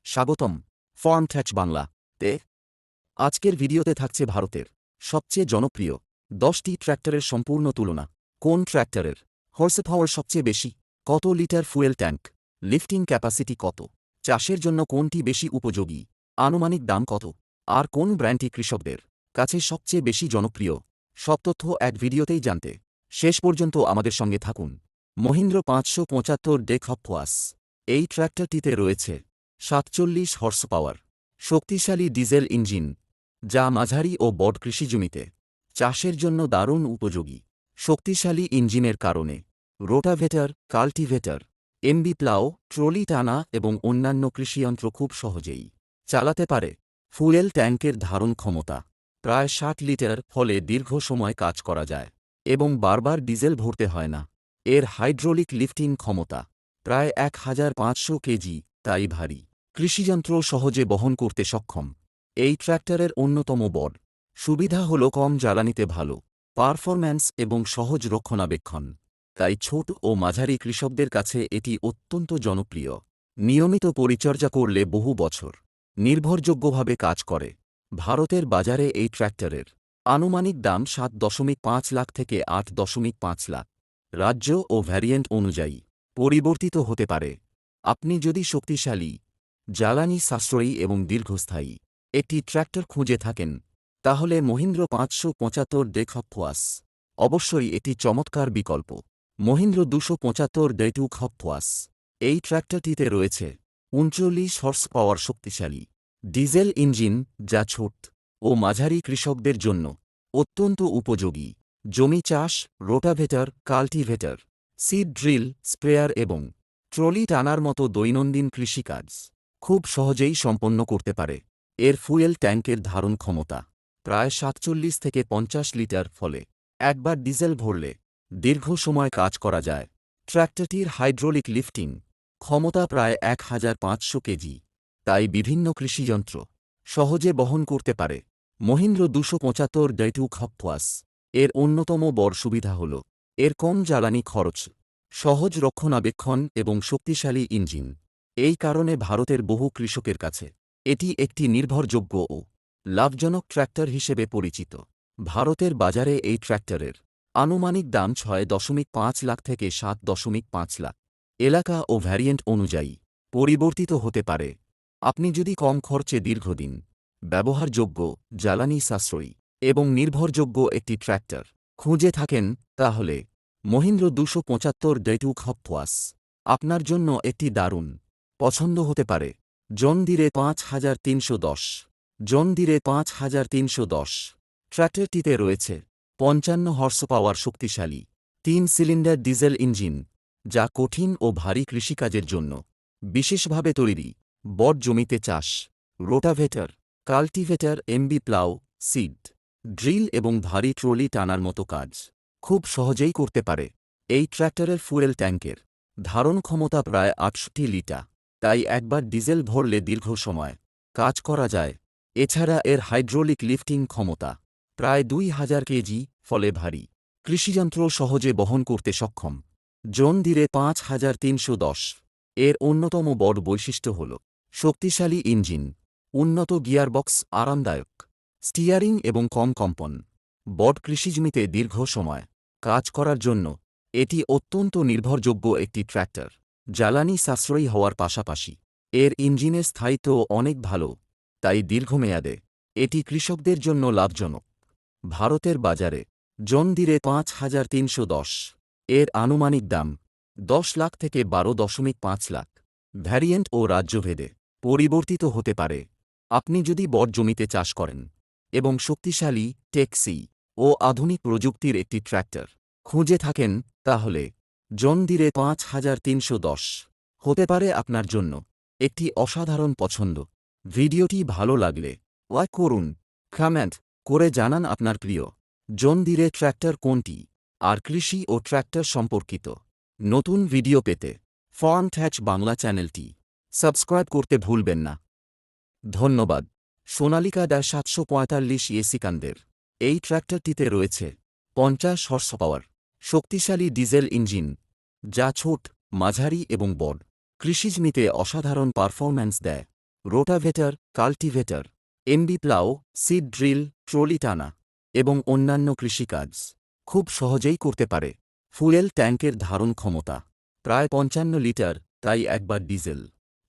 স্বাগতম farm touch Bangla তে। আজকের ভিডিওতে থাকছে ভারতের সবচেয়ে জনপ্রিয় 10টি ট্র্যাক্টরের সম্পূর্ণ তুলনা। কোন ট্র্যাক্টরের হর্স পাওয়ার সবচেয়ে বেশি, কত litre fuel tank, lifting capacity কত, চাষের জন্য কোনটি বেশি উপযোগী, আনুমানিক দাম কত, আর কোন ব্র্যান্ডটি কৃষকদের কাছে সবচেয়ে বেশি জনপ্রিয়, সব তথ্য এক ভিডিওতেই জানতে শেষ পর্যন্ত আমাদের সঙ্গে থাকুন। মহিন্দ্র 575 ডেক হপওয়াস এই ট্র্যাক্টরটিতে রয়েছে 47 হর্স পাওয়ার শক্তিশালী ডিজেল ইঞ্জিন, যা মাঝারি ও বড় কৃষিজমিতে চাষের জন্য দারুণ উপযোগী। শক্তিশালী ইঞ্জিনের কারণে rotavator, cultivator, MB plough, trolley টানা এবং অন্যান্য কৃষিযন্ত্র খুব সহজেই চালাতে পারে। ফুয়েল ট্যাঙ্কের ধারণ ক্ষমতা প্রায় 60 লিটার, ফলে দীর্ঘ সময় কাজ করা যায় এবং বারবার ডিজেল ভরতে হয় না। এর হাইড্রোলিক লিফটিং ক্ষমতা প্রায় 1500 কেজি, তাই ভারী কৃষিযন্ত্র সহজে বহন করতে সক্ষম। এই ট্র্যাক্টরের অন্যতম বড় সুবিধা হল কম জ্বালানিতে ভালো পারফরম্যান্স এবং সহজ রক্ষণাবেক্ষণ, তাই ছোট ও মাঝারি কৃষকদের কাছে এটি অত্যন্ত জনপ্রিয়। নিয়মিত পরিচর্যা করলে বহু বছর নির্ভরযোগ্যভাবে কাজ করে। ভারতের বাজারে এই ট্র্যাক্টরের আনুমানিক দাম 7.5 লাখ থেকে 8.5 লাখ। রাজ্য ও ভ্যারিয়েন্ট অনুযায়ী পরিবর্তিত হতে পারে। আপনি যদি শক্তিশালী, জ্বালানি সাশ্রয়ী এবং দীর্ঘস্থায়ী একটি ট্র্যাক্টর খুঁজে থাকেন, তাহলে মহিন্দ্র 575 ডেক হপওয়াস অবশ্যই এটি চমৎকার বিকল্প। মহিন্দ্র 275 ডেটুক হপওয়াস এই ট্র্যাক্টরটিতে রয়েছে 39 হর্স পাওয়ার শক্তিশালী ডিজেল ইঞ্জিন, যা ছোট ও মাঝারি কৃষকদের জন্য অত্যন্ত উপযোগী। জমি চাষ, rotavator, cultivator, seed drill, sprayer এবং ট্রলি টানার মতো দৈনন্দিন কৃষিকাজ খুব সহজেই সম্পন্ন করতে পারে। এর ফুয়েল ট্যাঙ্কের ধারণ ক্ষমতা প্রায় 47 থেকে 50 লিটার, ফলে একবার ডিজেল ভরলে দীর্ঘ সময় কাজ করা যায়। ট্র্যাক্টরটির হাইড্রোলিক লিফটিং ক্ষমতা প্রায় 1500 কেজি, তাই বিভিন্ন কৃষিযন্ত্র সহজে বহন করতে পারে। মহিন্দ্র 275 ডেটুক হপওয়াস এর অন্যতম বড় সুবিধা হল এর কম জ্বালানি খরচ, সহজ রক্ষণাবেক্ষণ এবং শক্তিশালী ইঞ্জিন। এই কারণে ভারতের বহু কৃষকের কাছে এটি একটি নির্ভরযোগ্য ও লাভজনক ট্র্যাক্টর হিসেবে পরিচিত। ভারতের বাজারে এই ট্র্যাক্টরের আনুমানিক দাম 6.5 লাখ থেকে 7.5 লাখ। এলাকা ও ভ্যারিয়েন্ট অনুযায়ী পরিবর্তিত হতে পারে। আপনি যদি কম খরচে দীর্ঘদিন ব্যবহারযোগ্য, জ্বালানি সাশ্রয়ী এবং নির্ভরযোগ্য একটি ট্র্যাক্টর খুঁজে থাকেন, তাহলে মহিন্দ্র 275 ডেটুক হপওয়াস আপনার জন্য একটি দারুণ পছন্দ হতে পারে। জন ডিরে 5310 জন ডিরে 5310 ট্র্যাক্টরটিতে রয়েছে 55 হর্স পাওয়ার শক্তিশালী 3 সিলিন্ডার ডিজেল ইঞ্জিন, যা কঠিন ও ভারী কৃষিকাজের জন্য বিশেষভাবে তৈরি। বড় জমিতে চাষ, rotavator, cultivator, MB plough, seed drill এবং ভারী ট্রলি টানার মতো কাজ খুব সহজেই করতে পারে। এই ট্র্যাক্টরের ফুয়েল ট্যাঙ্কের ধারণ ক্ষমতা প্রায় 68 লিটার, তাই একবার ডিজেল ভরলে দীর্ঘ সময় কাজ করা যায়। এছাড়া এর হাইড্রোলিক লিফটিং ক্ষমতা প্রায় 2000 কেজি, ফলে ভারী কৃষিযন্ত্র সহজে বহন করতে সক্ষম। জন ডিরে 5310 এর অন্যতম বড় বৈশিষ্ট্য হল শক্তিশালী ইঞ্জিন, উন্নত গিয়ারবক্স, আরামদায়ক স্টিয়ারিং এবং কম কম্পন। বড় কৃষিজমিতে দীর্ঘ সময় কাজ করার জন্য এটি অত্যন্ত নির্ভরযোগ্য একটি ট্র্যাক্টর। জ্বালানি সাশ্রয়ী হওয়ার পাশাপাশি এর ইঞ্জিনের স্থায়িত্বও অনেক ভালো, তাই দীর্ঘমেয়াদে এটি কৃষকদের জন্য লাভজনক। ভারতের বাজারে জন ডিরে 5310 এর আনুমানিক দাম 10 লাখ থেকে 12.5 লাখ। ভ্যারিয়েন্ট ও রাজ্যভেদে পরিবর্তিত হতে পারে। আপনি যদি বড় জমিতে চাষ করেন এবং শক্তিশালী, টেকসি ও আধুনিক প্রযুক্তির একটি ট্র্যাক্টর খুঁজে থাকেন, তাহলে জন ডিরে 5310 হতে পারে আপনার জন্য একটি অসাধারণ পছন্দ। ভিডিওটি ভালো লাগলে লাইক করুন, কমেন্ট করে জানান আপনার প্রিয় জন ডিরে ট্র্যাক্টর কোনটি। আর কৃষি ও ট্র্যাক্টর সম্পর্কিত নতুন ভিডিও পেতে ফার্ম ট্যাচ বাংলা চ্যানেলটি সাবস্ক্রাইব করতে ভুলবেন না। ধন্যবাদ। সোনালিকা 745 সিকান্দের এই ট্র্যাক্টরটিতে রয়েছে 50 হর্স পাওয়ার শক্তিশালী ডিজেল ইঞ্জিন, যা ছোট, মাঝারি এবং বড় কৃষিজমিতে অসাধারণ পারফরম্যান্স দেয়। Rotavator, cultivator, MB plough, seed drill, trolley টানা এবং অন্যান্য কৃষিকাজ খুব সহজেই করতে পারে। ফুয়েল ট্যাঙ্কের ধারণ ক্ষমতা প্রায় ৫৫ লিটার, তাই একবার ডিজেল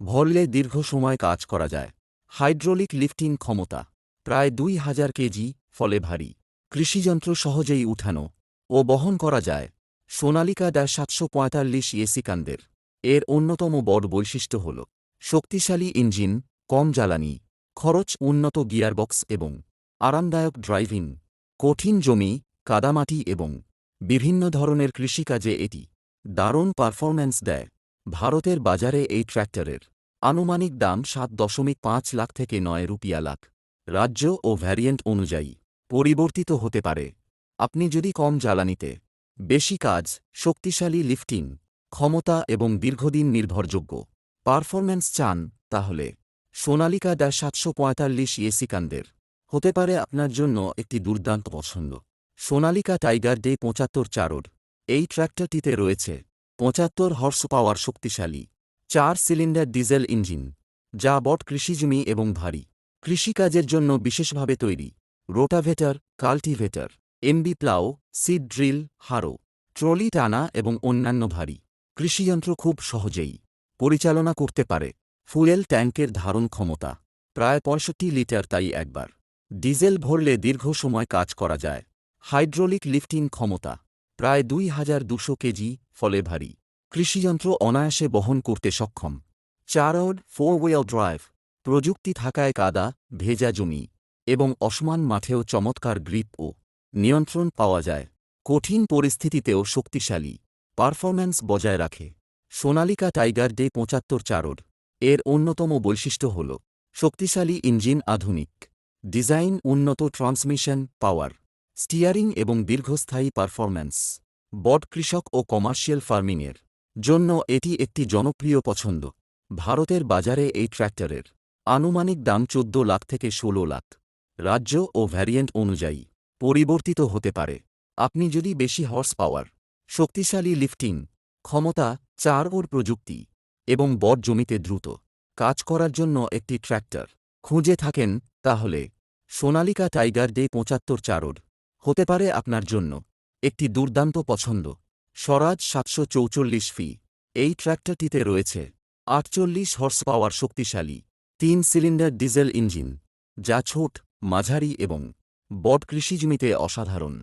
ভরলে দীর্ঘ সময় কাজ করা যায়। হাইড্রোলিক লিফটিং ক্ষমতা প্রায় ২,০০০ কেজি, ফলে ভারী কৃষিযন্ত্র সহজেই উঠানো ও বহন করা যায়। সোনালিকা ৭৪৫ এসিকান্দের এর অন্যতম বড় বৈশিষ্ট্য হল শক্তিশালী ইঞ্জিন, কম জ্বালানি খরচ, উন্নত গিয়ারবক্স এবং আরামদায়ক ড্রাইভিং। কঠিন জমি, কাদামাটি এবং বিভিন্ন ধরনের কৃষিকাজে এটি দারুণ পারফরম্যান্স দেয়। ভারতের বাজারে এই ট্র্যাক্টরের আনুমানিক দাম ৭.৫ লাখ থেকে ৯ রুপিয়া লাখ। রাজ্য ও ভ্যারিয়েন্ট অনুযায়ী পরিবর্তিত হতে পারে। আপনি যদি কম জ্বালানিতে বেশি কাজ, শক্তিশালী লিফটিং ক্ষমতা এবং দীর্ঘদিন নির্ভরযোগ্য পারফরম্যান্স চান, তাহলে সোনালিকা ৭৪৫ এসিকান্দের হতে পারে আপনার জন্য একটি দুর্দান্ত পছন্দ। সোনালিকা টাইগার ডে ৭৫ এই ট্র্যাক্টরটিতে রয়েছে ৭৫ হর্স পাওয়ার শক্তিশালী ৪ সিলিন্ডার ডিজেল ইঞ্জিন, যা বট কৃষিজমি এবং ভারী কৃষিকাজের জন্য বিশেষভাবে তৈরি। Rotavator, cultivator, MB plough, seed drill, harrow, trolley টানা এবং অন্যান্য ভারী কৃষিযন্ত্র খুব সহজেই পরিচালনা করতে পারে। ফুয়েল ট্যাঙ্কের ধারণ ক্ষমতা প্রায় ৬৫ লিটার, তাই একবার ডিজেল ভরলে দীর্ঘ সময় কাজ করা যায়। হাইড্রোলিক লিফটিং ক্ষমতা প্রায় ২,২০০ কেজি, ফলে ভারী কৃষিযন্ত্র অনায়াসে বহন করতে সক্ষম। 4 হুইল ড্রাইভ প্রযুক্তি থাকায় কাদা, ভেজা জমি এবং অসমান মাঠেও চমৎকার গ্রিপ ও নিয়ন্ত্রণ পাওয়া যায়। কঠিন পরিস্থিতিতেও শক্তিশালী পারফরম্যান্স বজায় রাখে। সোনালিকা টাইগার ডে ৭৫ এর অন্যতম বৈশিষ্ট্য হল শক্তিশালী ইঞ্জিন, আধুনিক ডিজাইন, উন্নত ট্রান্সমিশন, পাওয়ার স্টিয়ারিং এবং দীর্ঘস্থায়ী পারফরম্যান্স। বট কৃষক ও কমার্শিয়াল ফার্মিংয়ের জন্য এটি একটি জনপ্রিয় পছন্দ। ভারতের বাজারে এই ট্র্যাক্টরের আনুমানিক দাম ১৪ লাখ থেকে ১৬ লাখ। রাজ্য ও ভ্যারিয়েন্ট অনুযায়ী পরিবর্তিত হতে পারে। আপনি যদি বেশি হর্স পাওয়ার, শক্তিশালী লিফটিং ক্ষমতা, ৪ প্রযুক্তি এবং বট জমিতে দ্রুত কাজ করার জন্য একটি ট্র্যাক্টর খুঁজে থাকেন, তাহলে সোনালিকা টাইগার ডে ৭৫ হতে পারে আপনার জন্য একটি দুর্দান্ত পছন্দ। স্বরাজ ৭৪৪ ফি এই ট্র্যাক্টরটিতে রয়েছে ৪৮ হর্স পাওয়ার শক্তিশালী ৩ সিলিন্ডার ডিজেল ইঞ্জিন, যা ছোট, মাঝারি এবং বট কৃষিজমিতে অসাধারণ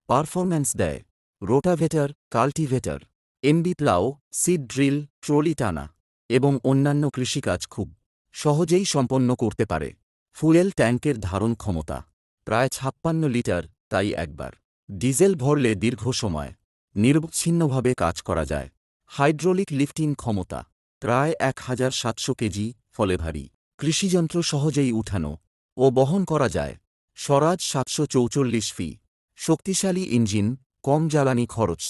পারফরম্যান্স দেয়। Rotavator, cultivator, MB plough, seed drill, trolley টানা এবং অন্যান্য কৃষিকাজ খুব সহজেই সম্পন্ন করতে পারে। ফুয়েল ট্যাঙ্কের ধারণ ক্ষমতা প্রায় ৫৬ লিটার, তাই একবার ডিজেল ভরলে দীর্ঘ সময় নিরবচ্ছিন্নভাবে কাজ করা যায়। হাইড্রোলিক লিফটিং ক্ষমতা প্রায় ১,৭০০ কেজি, ফলে ভারী কৃষিযন্ত্র সহজেই উঠানো ও বহন করা যায়। স্বরাজ ৭৪৪ ফি শক্তিশালী ইঞ্জিন, কম জ্বালানি খরচ,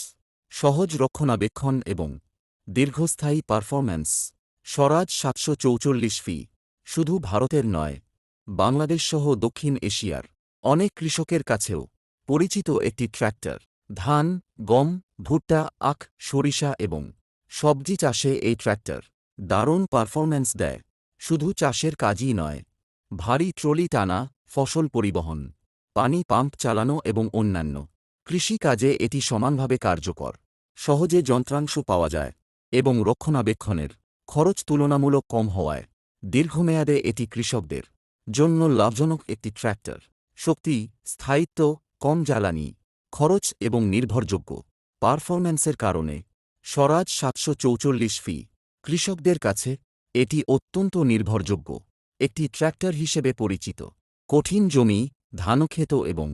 সহজ রক্ষণাবেক্ষণ এবং দীর্ঘস্থায়ী পারফরম্যান্স। স্বরাজ ৭৪৪ ফি শুধু ভারতের নয়, বাংলাদেশ সহ দক্ষিণ এশিয়ার অনেক কৃষকের কাছেও পরিচিত একটি ট্র্যাক্টর। ধান, গম, ভুট্টা, আখ, সরিষা এবং সবজি চাষে এই ট্র্যাক্টর দারুণ পারফরম্যান্স দেয়। শুধু চাষের কাজই নয়, ভারী ট্রলি টানা, ফসল পরিবহন, পানি পাম্প চালানো এবং অন্যান্য কৃষি কাজে এটি সমানভাবে কার্যকর। সহজে যন্ত্রাংশ পাওয়া যায় এবং রক্ষণাবেক্ষণের খরচ তুলনামূলক কম হওয়ায় দীর্ঘমেয়াদে এটি কৃষকদের জন্য লাভজনক একটি ট্র্যাক্টর। শক্তি, স্থায়িত্ব, কম জ্বালানি খরচ এবং নির্ভরযোগ্য পারফরম্যান্সের কারণে স্বরাজ ৭৪৪ ফি কৃষকদের কাছে এটি অত্যন্ত নির্ভরযোগ্য একটি ট্র্যাক্টর হিসেবে পরিচিত। কঠিন জমি, ধানক্ষেত এবং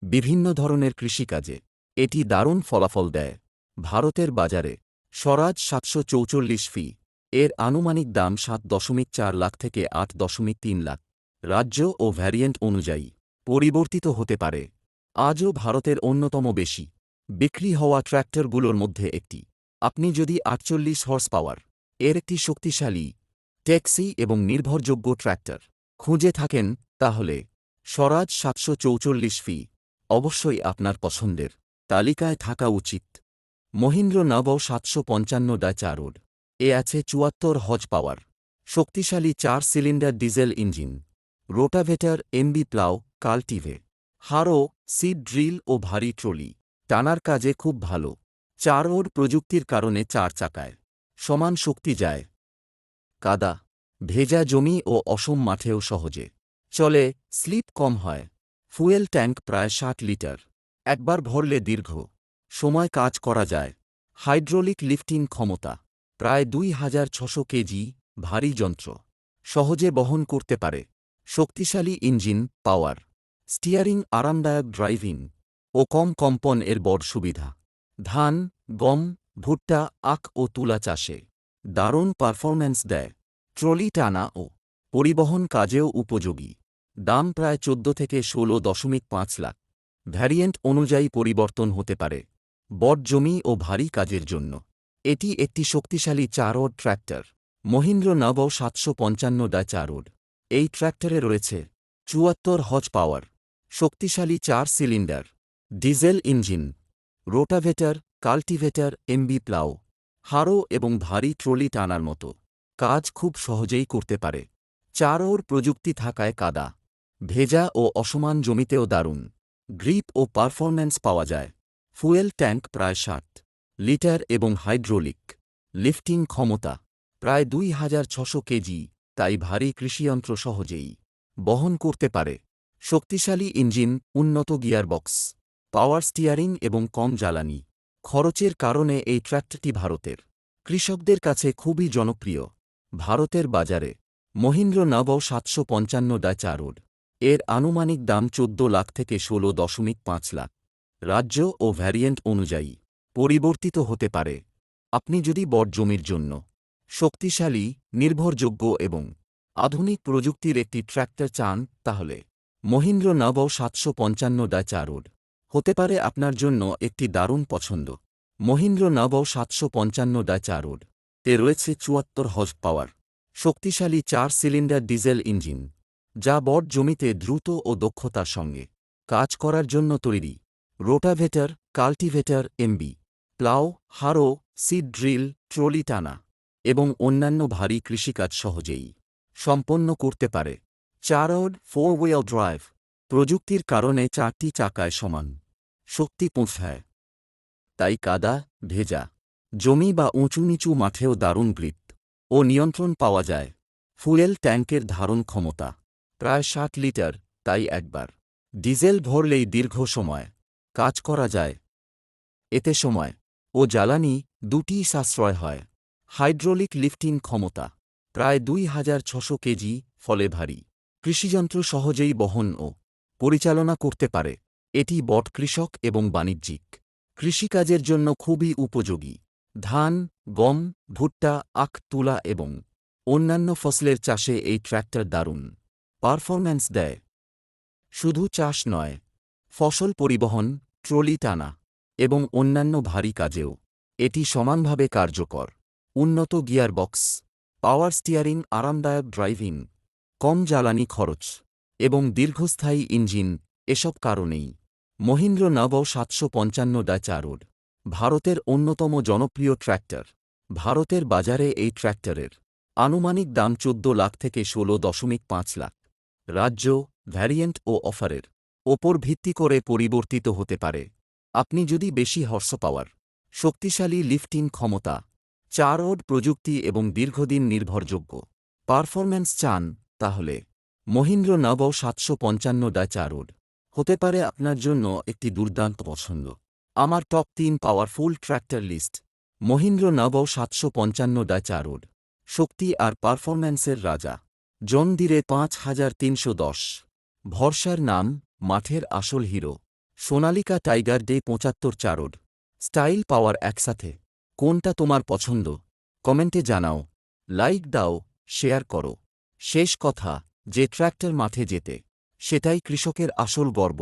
বিভিন্ন ধরনের কৃষিকাজে এটি দারুণ ফলাফল দেয়। ভারতের বাজারে স্বরাজ ৭৪৪ ফি এর আনুমানিক দাম ৭.৪ লাখ থেকে ৮.৩ লাখ। রাজ্য ও ভ্যারিয়েন্ট অনুযায়ী পরিবর্তিত হতে পারে। আজও ভারতের অন্যতম বেশি বিক্রি হওয়া ট্র্যাক্টরগুলোর মধ্যে একটি। আপনি যদি ৪৮ হর্স পাওয়ার এর একটি শক্তিশালী, ট্যাক্সি এবং নির্ভরযোগ্য ট্র্যাক্টর খুঁজে থাকেন, তাহলে স্বরাজ ৭৪৪ ফি অবশ্যই আপনার পছন্দের তালিকায় থাকা উচিত। মহিন্দ্র নব ৭৫৫ ডা ৪ এ আছে ৭৪ হজ পাওয়ার শক্তিশালী 4 cylinder diesel engine, rotavator, MB plough, cultivator, harrow, seed drill ও ভারী ট্রলি টানার কাজে খুব ভালো। 4 প্রযুক্তির কারণে 4 চাকায় সমান শক্তি যায়। কাদা, ভেজা জমি ও অসম মাঠেও সহজে চলে, স্লিপ কম হয়। ফুয়েল ট্যাঙ্ক প্রায় 60 লিটার, একবার ভরলে দীর্ঘ সময় কাজ করা যায়। হাইড্রোলিক লিফটিং ক্ষমতা প্রায় 2600 কেজি, ভারী যন্ত্র সহজে বহন করতে পারে। শক্তিশালী ইঞ্জিন, পাওয়ার স্টিয়ারিং, আরামদায়ক ড্রাইভিং ও কম কম্পন এর বড় সুবিধা। ধান, গম, ভুট্টা, আখ ও তুলা চাষে দারুণ পারফরম্যান্স দেয়। ট্রলি টানা ও পরিবহন কাজেও উপযোগী। দাম প্রায় 14 থেকে 16.5 লাখ। ভ্যারিয়েন্ট অনুযায়ী পরিবর্তন হতে পারে। বড় জমি ও ভারী কাজের জন্য এটি একটি শক্তিশালী 4 ট্র্যাক্টর। মহিন্দ্র নব 755 4। এই ট্র্যাক্টরে রয়েছে 74 হর্স পাওয়ার, শক্তিশালী 4 cylinder diesel engine, rotavator, cultivator, MB plough, harrow এবং ভারী ট্রলি টানার মতো কাজ খুব সহজেই করতে পারে। 4 প্রযুক্তি থাকায় কাদা, ভেজা ও অসমান জমিতেও দারুণ গ্রিপ ও পারফরম্যান্স পাওয়া যায়। ফুয়েল ট্যাঙ্ক প্রায় 60 লিটার এবং হাইড্রোলিক লিফটিং ক্ষমতা প্রায় 2600 কেজি, তাই ভারী কৃষিযন্ত্র সহজেই বহন করতে পারে। শক্তিশালী ইঞ্জিন, উন্নত গিয়ারবক্স, পাওয়ার স্টিয়ারিং এবং কম জ্বালানি খরচের কারণে এই ট্র্যাক্টরটি ভারতের কৃষকদের কাছে খুবই জনপ্রিয়। ভারতের বাজারে মহিন্দ্র নব 755 4 এর আনুমানিক দাম 14 লাখ থেকে 16.5 লাখ। রাজ্য ও ভ্যারিয়েন্ট অনুযায়ী পরিবর্তিত হতে পারে। আপনি যদি বড় জমির জন্য শক্তিশালী, নির্ভরযোগ্য এবং আধুনিক প্রযুক্তির একটি ট্র্যাক্টর চান, তাহলে মহিন্দ্র নব 755 4 হতে পারে আপনার জন্য একটি দারুণ পছন্দ। মহিন্দ্র নব 755 4 তে রয়েছে 74 হর্স পাওয়ার, শক্তিশালী 4 সিলিন্ডার ডিজেল ইঞ্জিন, যা বড় জমিতে দ্রুত ও দক্ষতার সঙ্গে কাজ করার জন্য তৈরি। Rotavator, cultivator, MB plough, harrow, seed drill, trolley টানা এবং অন্যান্য ভারী কৃষিকাজ সহজেই সম্পন্ন করতে পারে। 4 4 হুইল ড্রাইভ প্রযুক্তির কারণে 4টি চাকায় সমান শক্তি পৌঁছায়, তাই কাদা, ভেজা জমি বা উঁচু নিচু মাঠেও দারুণ গ্রিপ ও নিয়ন্ত্রণ পাওয়া যায়। ফুয়েল ট্যাঙ্কের ধারণ ক্ষমতা প্রায় 60 লিটার, তাই একবার ডিজেল ভরলেই দীর্ঘ সময় কাজ করা যায়। এতে সময় ও জ্বালানি দুটিই সাশ্রয় হয়। হাইড্রোলিক লিফটিং ক্ষমতা প্রায় 2600 কেজি, ফলে ভারী কৃষিযন্ত্র সহজেই বহন ও পরিচালনা করতে পারে। এটি বড় কৃষক এবং বাণিজ্যিক কৃষিকাজের জন্য খুবই উপযোগী। ধান, গম, ভুট্টা, আখ, তুলা এবং অন্যান্য ফসলের চাষে এই ট্র্যাক্টর দারুণ পারফরম্যান্স দেয়। শুধু চাষ নয়, ফসল পরিবহন, ট্রলি টানা এবং অন্যান্য ভারী কাজেও এটি সমানভাবে কার্যকর। উন্নত গিয়ারবক্স, পাওয়ার স্টিয়ারিং, আরামদায়ক ড্রাইভিং, কম জ্বালানি খরচ এবং দীর্ঘস্থায়ী ইঞ্জিন, এসব কারণেই মহিন্দ্র নব 755 4 ভারতের অন্যতম জনপ্রিয় ট্র্যাক্টর। ভারতের বাজারে এই ট্র্যাক্টরের আনুমানিক দাম 14 লাখ থেকে 16.5 লাখ। রাজ্য, ভ্যারিয়েন্ট ও অফারের ওপর ভিত্তি করে পরিবর্তিত হতে পারে। আপনি যদি বেশি হর্স পাওয়ার, শক্তিশালী লিফটিং ক্ষমতা, 4 প্রযুক্তি এবং দীর্ঘদিন নির্ভরযোগ্য পারফরম্যান্স চান, তাহলে মহিন্দ্র নব 755 4 হতে পারে আপনার জন্য একটি দুর্দান্ত পছন্দ। আমার top 3 powerful tractor list. Mahindra নব 755 4 শক্তি আর পারফরম্যান্সের রাজা। জন দিরে 5310। ভরসার নাম, মাঠের আসল hero. Sonalika tiger DI 75 4 style, power একসাথে। কোনটা তোমার পছন্দ? কমেন্টে জানাও, লাইক দাও, শেয়ার করো। শেষ কথা, যে ট্র্যাক্টর মাঠে যেতে, সেটাই কৃষকের আসল গর্ব।